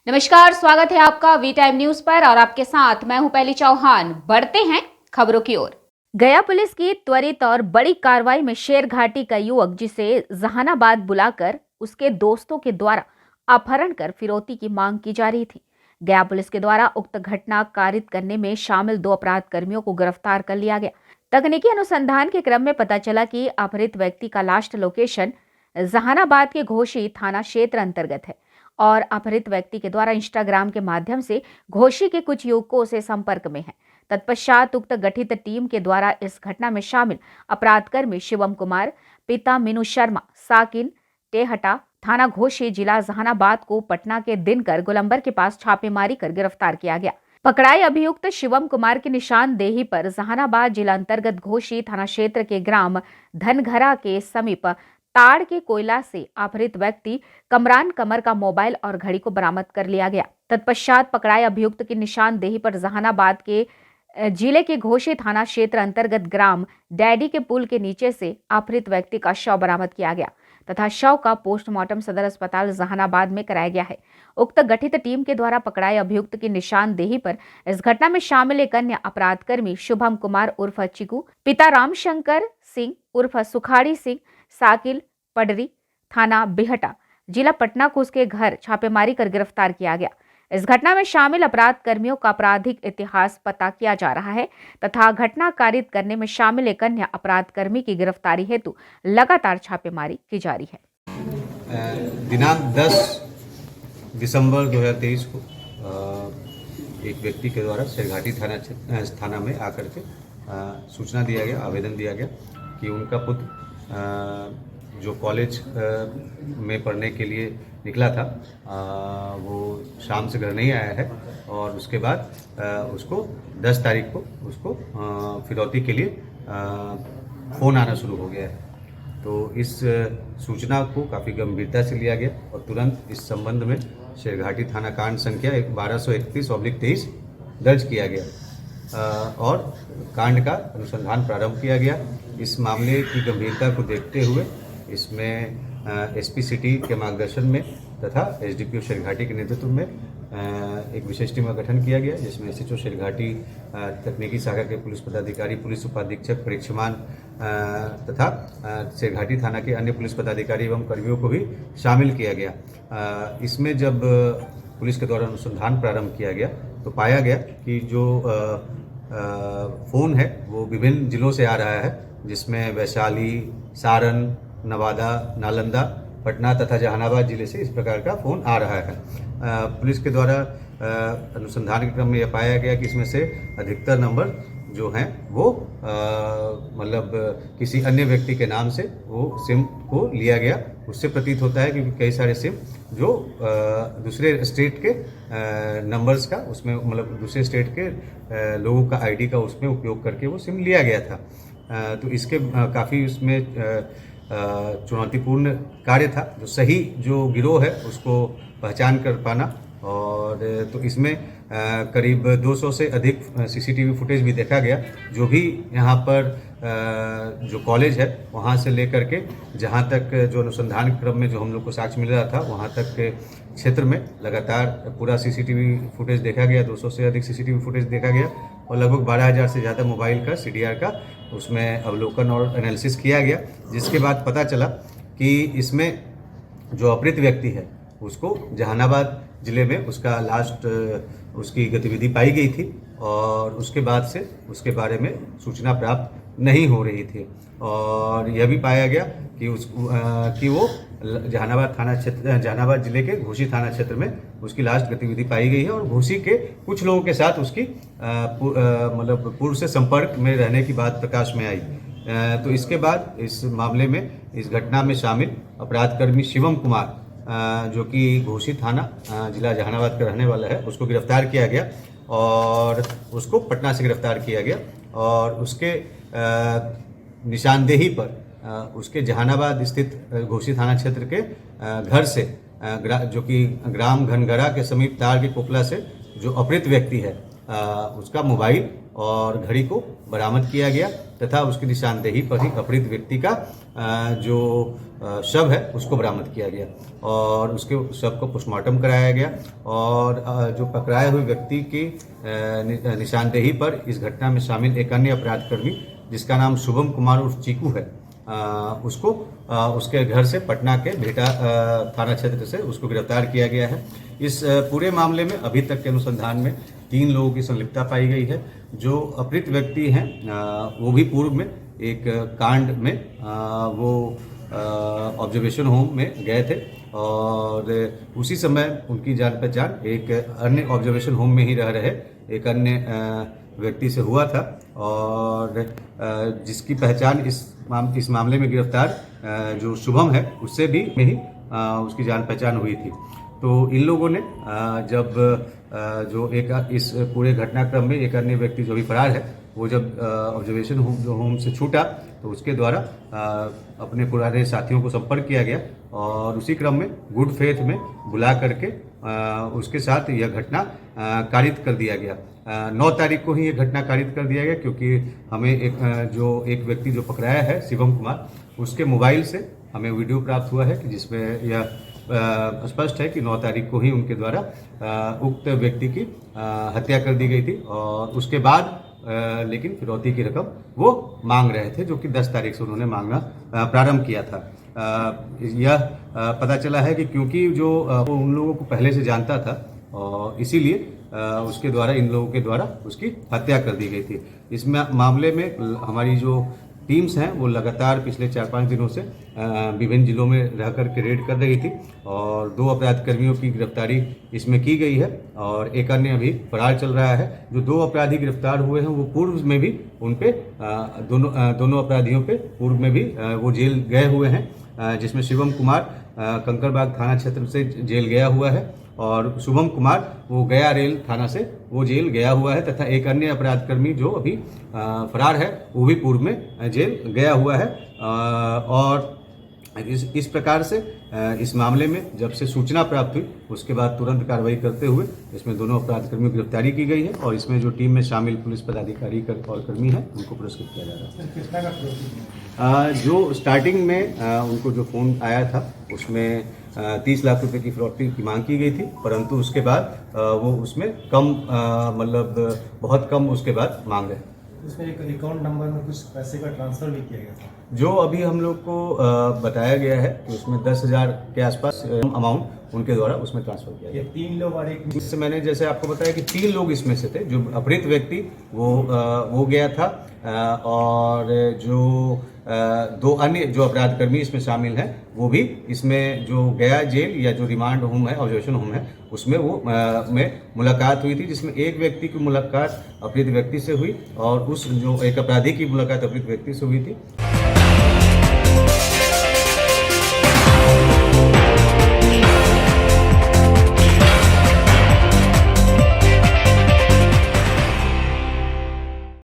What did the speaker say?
नमस्कार, स्वागत है आपका वी टाइम न्यूज पर और आपके साथ मैं हूं पहली चौहान। बढ़ते हैं खबरों की ओर। गया पुलिस की त्वरित और बड़ी कार्रवाई में शेरघाटी का युवक, जिसे जहानाबाद बुलाकर उसके दोस्तों के द्वारा अपहरण कर फिरौती की मांग की जा रही थी। गया पुलिस के द्वारा उक्त घटना कारित करने में शामिल 2 अपराध कर्मियों को गिरफ्तार कर लिया गया। तकनीकी अनुसंधान के क्रम में पता चला कि अपहृत व्यक्ति का लास्ट लोकेशन जहानाबाद के घोषी थाना क्षेत्र अंतर्गत है और अपहृत व्यक्ति के द्वारा इंस्टाग्राम के माध्यम से घोषी के कुछ युवकों से संपर्क में है। तत्पश्चात उक्त गठित टीम के द्वारा इस घटना में शामिल अपराधकर्मी शिवम कुमार, पिता मीनू शर्मा, साकिन टेहटा, थाना घोषी, जिला जहानाबाद को पटना के दिनकर गोलंबर के पास छापेमारी कर गिरफ्तार किया गया। पकड़ाई अभियुक्त शिवम कुमार की निशानदेही पर जहानाबाद जिला अंतर्गत घोषी थाना क्षेत्र के ग्राम धनघरा के समीप ताड़ के कोयला से अपहृत व्यक्ति कमरान कमर का मोबाइल और घड़ी को बरामद कर लिया गया। तत्पश्चात पकड़ाए अभियुक्त की निशानदेही पर जहानाबाद के जिले के घोषी थाना क्षेत्र अंतर्गत ग्राम डैडी के पुल के नीचे से अपहृत व्यक्ति का शव बरामद किया गया तथा शव का पोस्टमार्टम सदर अस्पताल जहानाबाद में कराया गया है। उक्त गठित टीम के द्वारा पकड़ाए अभियुक्त की निशानदेही पर इस घटना में शामिल एक अन्य अपराधकर्मी शुभम कुमार उर्फ चिकू, पिता रामशंकर सिंह उर्फ सुखाड़ी सिंह, साकिल पडरी, थाना बिहटा, जिला पटना को उसके घर छापेमारी कर गिरफ्तार किया गया। इस घटना में शामिल अपराध कर्मियों का आपराधिक इतिहास पता किया जा रहा है तथा घटना कारित करने में शामिल एक अन्य अपराध कर्मी की गिरफ्तारी हेतु लगातार छापेमारी की जा रही है। दिनांक 10 दिसंबर 2023 को एक व्यक्ति के द्वारा शेरघाटी थाना में आकर के सूचना दिया गया, आवेदन दिया गया कि उनका पुत्र जो कॉलेज में पढ़ने के लिए निकला था वो शाम से घर नहीं आया है और उसके बाद उसको 10 तारीख को उसको फिरौती के लिए फ़ोन आना शुरू हो गया है। तो इस सूचना को काफ़ी गंभीरता से लिया गया और तुरंत इस संबंध में शेरघाटी थाना कांड संख्या 1231/23 दर्ज किया गया और कांड का अनुसंधान प्रारंभ किया गया। इस मामले की गंभीरता को देखते हुए इसमें एसपी सिटी के मार्गदर्शन में तथा एसडीपीओ शेरघाटी के नेतृत्व में एक विशेष टीम का गठन किया गया, जिसमें एसएचओ शेरघाटी, तकनीकी शाखा के पुलिस पदाधिकारी, पुलिस उपाधीक्षक, परीक्षमान तथा शेरघाटी थाना के अन्य पुलिस पदाधिकारी एवं कर्मियों को भी शामिल किया गया। इसमें जब पुलिस के द्वारा अनुसंधान प्रारंभ किया गया तो पाया गया कि जो फ़ोन है वो विभिन्न जिलों से आ रहा है, जिसमें वैशाली, सारण, नवादा, नालंदा, पटना तथा जहानाबाद जिले से इस प्रकार का फ़ोन आ रहा है। पुलिस के द्वारा अनुसंधान के क्रम में यह पाया गया कि इसमें से अधिकतर नंबर जो हैं वो मतलब किसी अन्य व्यक्ति के नाम से वो सिम को लिया गया। उससे प्रतीत होता है कि कई सारे सिम जो दूसरे स्टेट के नंबर्स का उसमें मतलब दूसरे स्टेट के लोगों का आईडी का उसमें उपयोग करके वो सिम लिया गया था। तो इसके काफ़ी उसमें चुनौतीपूर्ण कार्य था, जो सही जो गिरोह है उसको पहचान कर पाना। और तो इसमें करीब 200 से अधिक सीसीटीवी फुटेज भी देखा गया। जो भी यहाँ पर जो कॉलेज है वहाँ से लेकर के जहाँ तक जो अनुसंधान क्रम में जो हम लोग को साक्ष्य मिल रहा था वहाँ तक के क्षेत्र में लगातार पूरा सीसीटीवी फुटेज देखा गया। 200 से अधिक सीसीटीवी फुटेज देखा गया और लगभग 12,000 से ज़्यादा मोबाइल का सीडीआर का उसमें अवलोकन और एनालिसिस किया गया, जिसके बाद पता चला कि इसमें जो अपहृत व्यक्ति है उसको जहानाबाद ज़िले में उसका लास्ट उसकी गतिविधि पाई गई थी और उसके बाद से उसके बारे में सूचना प्राप्त नहीं हो रही थी। और यह भी पाया गया कि वो जहानाबाद जिले के घोषी थाना क्षेत्र में उसकी लास्ट गतिविधि पाई गई है और घोषी के कुछ लोगों के साथ उसकी मतलब पूर्व से संपर्क में रहने की बात प्रकाश में आई। तो इसके बाद इस मामले में इस घटना में शामिल अपराधकर्मी शिवम कुमार जो कि घोषी थाना जिला जहानाबाद का रहने वाला है, उसको गिरफ्तार किया गया और उसको पटना से गिरफ्तार किया गया और उसके निशानदेही पर उसके जहानाबाद स्थित घोषी थाना क्षेत्र के घर से जो कि ग्राम घनघरा के समीप तार के कोपला से जो अपहृत व्यक्ति है उसका मोबाइल और घड़ी को बरामद किया गया तथा उसकी निशानदेही पर ही अपहृत व्यक्ति का जो शव है उसको बरामद किया गया और उसके शव को पोस्टमार्टम कराया गया और जो पकड़ाए हुए व्यक्ति की निशानदेही पर इस घटना में शामिल एक अन्य अपराधकर्मी जिसका नाम शुभम कुमार उर्फ चीकू है उसको उसके घर से पटना के भेटा थाना क्षेत्र से उसको गिरफ्तार किया गया है। इस पूरे मामले में अभी तक के अनुसंधान में 3 लोगों की संलिप्तता पाई गई है। जो अपहृत व्यक्ति हैं वो भी पूर्व में एक कांड में वो ऑब्जर्वेशन होम में गए थे और उसी समय उनकी जान पहचान एक अन्य ऑब्जर्वेशन होम में ही रह रहे एक अन्य व्यक्ति से हुआ था और जिसकी पहचान इस मामले में गिरफ्तार जो शुभम है उससे भी में ही उसकी जान पहचान हुई थी। तो इन लोगों ने जब जो एक इस पूरे घटनाक्रम में एक अन्य व्यक्ति जो भी फरार है वो जब ऑब्जर्वेशन होम से छूटा तो उसके द्वारा अपने पुराने साथियों को संपर्क किया गया और उसी क्रम में गुड फेथ में बुला करके उसके साथ यह घटना कारित कर दिया गया। 9 तारीख को ही ये घटना कारित कर दिया गया क्योंकि हमें एक व्यक्ति जो पकड़ाया है शिवम कुमार उसके मोबाइल से हमें वीडियो प्राप्त हुआ है कि जिसमें यह स्पष्ट है कि 9 तारीख को ही उनके द्वारा उक्त व्यक्ति की हत्या कर दी गई थी और उसके बाद लेकिन फिरौती की रकम वो मांग रहे थे जो कि 10 तारीख से उन्होंने मांगना प्रारंभ किया था। यह पता चला है कि क्योंकि जो वो उन लोगों को पहले से जानता था और इसीलिए उसके द्वारा इन लोगों के द्वारा उसकी हत्या कर दी गई थी। इस मामले में हमारी जो टीम्स हैं वो लगातार पिछले 4-5 दिनों से विभिन्न जिलों में रह कर के रेड कर रही थी और 2 अपराधकर्मियों की गिरफ्तारी इसमें की गई है और एक अन्य अभी फरार चल रहा है। जो 2 अपराधी गिरफ्तार हुए हैं वो पूर्व में भी उन पे दोनों अपराधियों पे पूर्व में भी वो जेल गए हुए हैं जिसमें शिवम कुमार कंकड़बाग थाना क्षेत्र से जेल गया हुआ है और शुभम कुमार वो गया रेल थाना से वो जेल गया हुआ है तथा एक अन्य अपराधकर्मी जो अभी फरार है वो भी पूर्व में जेल गया हुआ है और इस प्रकार से इस मामले में जब से सूचना प्राप्त हुई उसके बाद तुरंत कार्रवाई करते हुए इसमें दोनों अपराधकर्मियों की गिरफ्तारी की गई है और इसमें जो टीम में शामिल पुलिस पदाधिकारी और कर्मी हैं उनको पुरस्कृत किया जा रहा है। जो स्टार्टिंग में उनको जो फ़ोन आया था उसमें 30 लाख रुपए की फिरौती की मांग की गई थी परंतु उसके बाद वो उसमें कम मतलब बहुत कम उसके बाद मांग रहे। उसमें एक अकाउंट नंबर में कुछ पैसे का ट्रांसफर भी किया गया था जो अभी हम लोग को बताया गया है कि उसमें 10,000 के आसपास अमाउंट उनके द्वारा उसमें ट्रांसफर किया गया। 3 लोग और एक इससे मैंने जैसे आपको बताया कि 3 लोग इसमें से थे। जो अपहृत व्यक्ति वो गया था और जो 2 अन्य जो अपराधकर्मी इसमें शामिल हैं वो भी इसमें जो गया जेल या जो रिमांड होम है ऑब्जर्वेशन होम है उसमें वो में मुलाकात हुई थी जिसमें एक व्यक्ति की मुलाकात अपहृत व्यक्ति से हुई और उस जो एक अपराधी की मुलाकात अपहृत व्यक्ति से हुई थी।